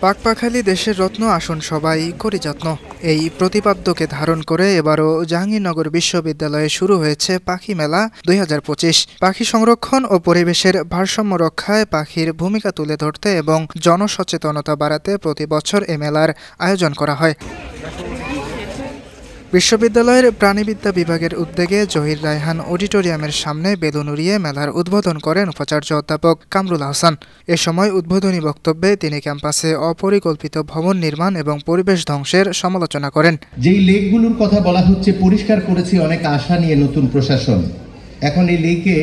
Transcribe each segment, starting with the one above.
পাকপাখালি দেশের রত্ন, আসুন সবাই করি যত্ন। এই প্রতিপাদ্যকে ধারণ করে এবারও জাহাঙ্গীরনগর বিশ্ববিদ্যালয়ে শুরু হয়েছে পাখি মেলা ২০২৫। পাখি সংরক্ষণ ও পরিবেশের ভারসাম্য রক্ষায় পাখির ভূমিকা তুলে ধরতে এবং জনসচেতনতা বাড়াতে প্রতি বছর এ মেলার আয়োজন করা হয়। বিশ্ববিদ্যালয়ের প্রাণীবিদ্যা বিভাগের উদ্যোগে জহির রায়হান অডিটোরিয়ামের সামনে বেলুন উড়িয়ে মেলার উদ্বোধন করেন উপাচার্য অধ্যাপক কামরুল আহসান। এ সময় উদ্বোধনী বক্তব্যে তিনি ক্যাম্পাসে অপরিকল্পিত ভবন নির্মাণ এবং পরিবেশ ধ্বংসের সমালোচনা করেন। যেই লেকগুলোর কথা বলা হচ্ছে পরিষ্কার করেছে অনেক আশা নিয়ে নতুন প্রশাসন, এখন এই লেকে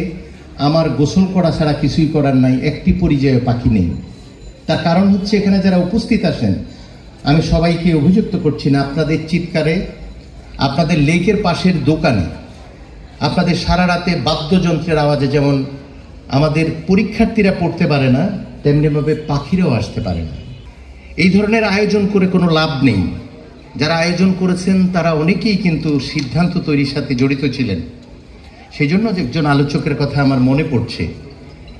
আমার গোসল করা ছাড়া কিছুই করার নাই, একটি পরিযায়ী পাখি নেই। তার কারণ হচ্ছে এখানে যারা উপস্থিত আছেন, আমি সবাইকে অভিযুক্ত করছি না, আপনাদের চিৎকারে, আপনাদের লেকের পাশের দোকানে, আপনাদের সারা রাতে বাদ্যযন্ত্রের আওয়াজে যেমন আমাদের পরীক্ষার্থীরা পড়তে পারে না, তেমনিভাবে পাখিরাও আসতে পারে না। এই ধরনের আয়োজন করে কোনো লাভ নেই। যারা আয়োজন করেছেন তারা অনেকেই কিন্তু সিদ্ধান্ত তৈরির সাথে জড়িত ছিলেন। সেই জন্য একজন আলোচকের কথা আমার মনে পড়ছে,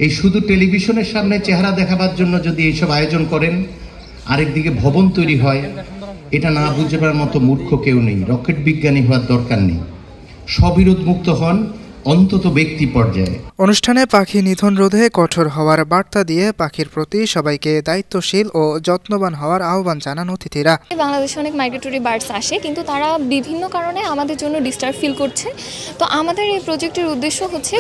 এই শুধু টেলিভিশনের সামনে চেহারা দেখাবার জন্য যদি এইসব আয়োজন করেন, আরেকদিকে ভবন তৈরি হয়, এটা না বুঝবার মতো মূর্খ কেউ নেই। রকেট বিজ্ঞানী হওয়ার দরকার নেই, স্ববিরোধ মুক্ত হন অন্তত ব্যক্তি পর্যায়ে। অনুষ্ঠানে পাখি নিধন রোধে কঠোর হওয়ার বার্তা দিয়ে পাখির প্রতি সবাইকে দায়িত্বশীল ও যত্নবান হওয়ার আহ্বান জানান অতিথিরা। বাংলাদেশে অনেক মাইগ্রেটরি বার্ডস আসে, কিন্তু তারা বিভিন্ন কারণে আমাদের জন্য ডিস্টার্ব ফিল করছে। তো আমাদের এই প্রজেক্টের উদ্দেশ্য হচ্ছে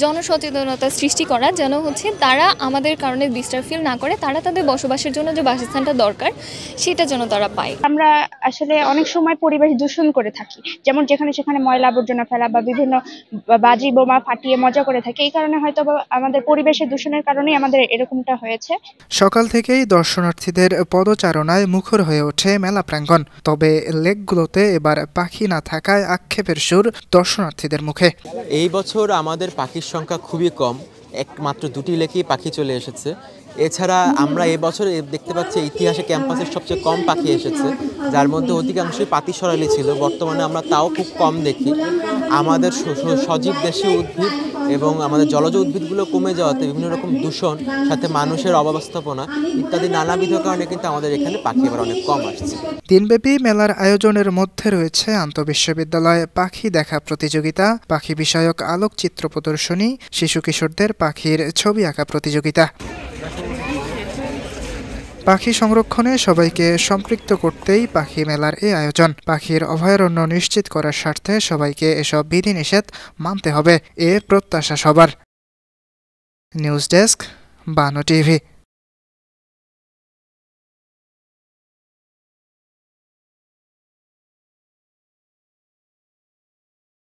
জনসচেতনতা সৃষ্টি করা, যেন হচ্ছে তারা আমাদের কারণে ডিস্টার্ব ফিল না করে, তারা তাদের বসবাসের জন্য যে বাসস্থানটা দরকার সেটা যেন তারা পায়। আমরা আসলে অনেক সময় পরিবেশ দূষণ করে থাকি, যেমন যেখানে সেখানে ময়লা আবর্জনা ফেলা বা বিভিন্ন বাজি বোমা ফাটিয়ে মজা করে থাকে। এই কারণে হয়তো আমাদের পরিবেশের দূষণের কারণেই আমাদের এরকমটা হয়েছে। সকাল থেকেই দর্শনার্থীদের পদচারণায় মুখর হয়ে ওঠে মেলা প্রাঙ্গণ। তবে লেকগুলোতে এবার পাখি না থাকায় আক্ষেপের সুর দর্শনার্থীদের মুখে। এই বছর আমাদের পাখির সংখ্যা খুবই কম, মাত্র 2টি লেকেই পাখি চলে এসেছে। এছাড়া আমরা এবছর দেখতে পাচ্ছি ইতিহাসে ক্যাম্পাসের সবচেয়ে কম পাখি এসেছে, যার মধ্যে অধিকাংশই পাতিসরালি ছিল। বর্তমানে আমরা তাও খুব কম দেখি। আমাদের সজীব দেশীয় উদ্ভিদ এবং আমাদের জলজ উদ্ভিদগুলো কমে যাওয়াতে বিভিন্ন রকম দূষণ, সাথে মানুষের অব্যবস্থাপনা ইত্যাদি নানাবিধ কারণে কিন্তু আমাদের এখানে পাখি এবার অনেক কম আসছে। দিনব্যাপী মেলার আয়োজনের মধ্যে রয়েছে আন্তঃবিশ্ববিদ্যালয় পাখি দেখা প্রতিযোগিতা, পাখি বিষয়ক আলোকচিত্র প্রদর্শনী, শিশু কিশোরদের পাখির ছবি আঁকা প্রতিযোগিতা। পাখি সংরক্ষণে সবাইকে সম্পৃক্ত করতেই পাখি মেলার এই আয়োজন। পাখির অভয়ারণ্য নিশ্চিত করার স্বার্থে সবাইকে এসব বিধিনিষেধ মানতে হবে, এ প্রত্যাশা সবার। নিউজ ডেস্ক, বানো টিভি।